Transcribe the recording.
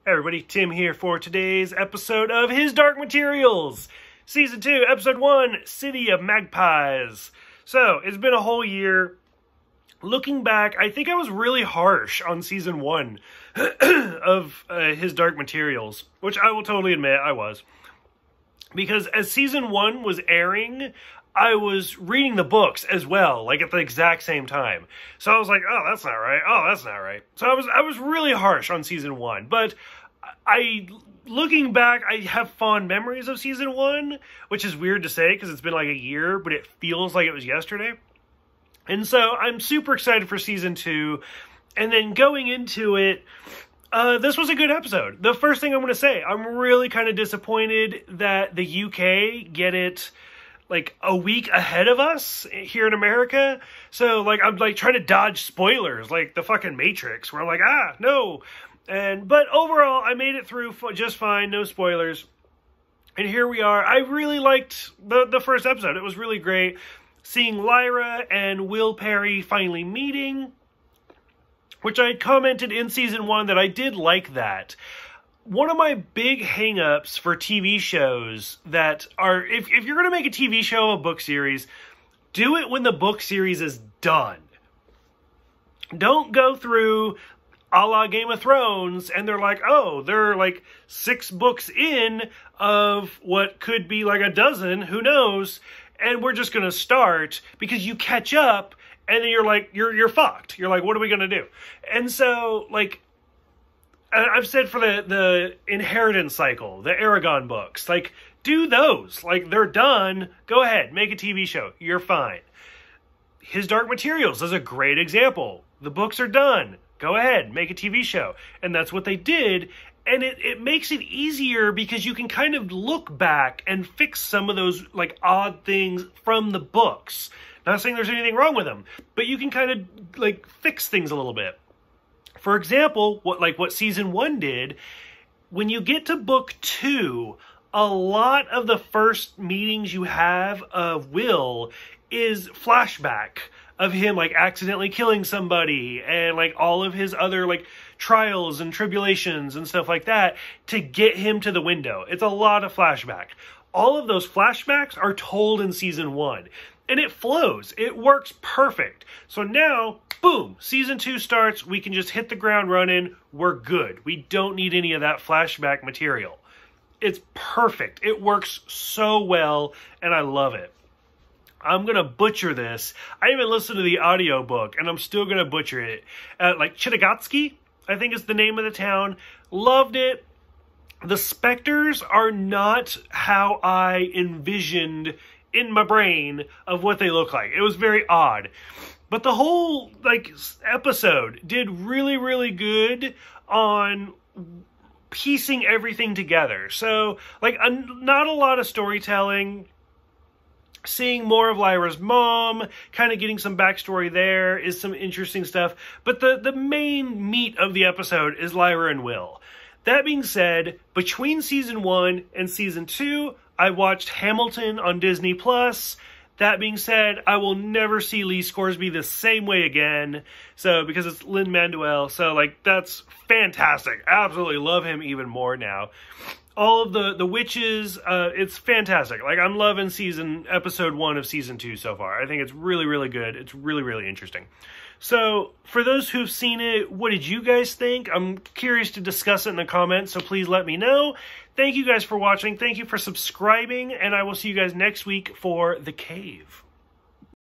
Hey everybody, Tim here for today's episode of His Dark Materials, Season 2, Episode 1, City of Magpies. So, it's been a whole year. Looking back, I think I was really harsh on Season 1 of His Dark Materials, which I will totally admit I was. Because as Season 1 was airing, I was reading the books as well, like at the exact same time. So I was like, oh, that's not right. Oh, that's not right. So I was really harsh on Season 1. But looking back, I have fond memories of Season 1, which is weird to say because it's been like a year, but it feels like it was yesterday. And so I'm super excited for Season 2. And then going into it, this was a good episode. The first thing I'm going to say, I'm really kind of disappointed that the UK get it like a week ahead of us here in America. So like I'm like trying to dodge spoilers like the fucking Matrix where I'm like, no. But overall I made it through just fine, no spoilers. And here we are. I really liked the first episode. It was really great seeing Lyra and Will Perry finally meeting, which I commented in Season 1 that I did like that. One of my big hang-ups for TV shows that are, if you're going to make a TV show, a book series, do it when the book series is done. Don't go through a la Game of Thrones and they're like, oh, they're like 6 books in of what could be like a dozen, who knows, and we're just going to start because you catch up and then you're like, you're fucked. You're like, what are we going to do? And so, like, I've said for the Inheritance cycle, the Aragon books, like, do those. Like, they're done. Go ahead, make a TV show. You're fine. His Dark Materials is a great example. The books are done. Go ahead, make a TV show. And that's what they did. And it makes it easier because you can kind of look back and fix some of those, like, odd things from the books. Not saying there's anything wrong with them, but you can kind of, like, fix things a little bit. For example, what Season 1 did, when you get to Book 2, a lot of the first meetings you have of Will is flashback of him, like, accidentally killing somebody and, like, all of his other, like, trials and tribulations and stuff like that to get him to the window. It's a lot of flashback. All of those flashbacks are told in Season 1. And it flows. It works perfect. So now, boom, Season 2 starts. We can just hit the ground running. We're good. We don't need any of that flashback material. It's perfect. It works so well, and I love it. I'm going to butcher this. I even listened to the audiobook, and I'm still going to butcher it. Like Chitagatsky, I think is the name of the town. Loved it. The specters are not how I envisioned in my brain of what they look like. It was very odd. But the whole, like, episode did really, really good on piecing everything together. So, like, not a lot of storytelling. Seeing more of Lyra's mom, kind of getting some backstory there is some interesting stuff. But the main meat of the episode is Lyra and Will. That being said, between Season 1 and Season 2, I watched Hamilton on Disney+. That being said, I will never see Lee Scoresby the same way again. So, because it's Lin-Manuel. So, like, that's fantastic. Absolutely love him even more now. All of the witches, it's fantastic. Like, I'm loving Episode 1 of Season 2 so far. I think it's really, really good. It's really, really interesting. So, for those who've seen it, what did you guys think? I'm curious to discuss it in the comments, so please let me know. Thank you guys for watching. Thank you for subscribing, and I will see you guys next week for The Cave.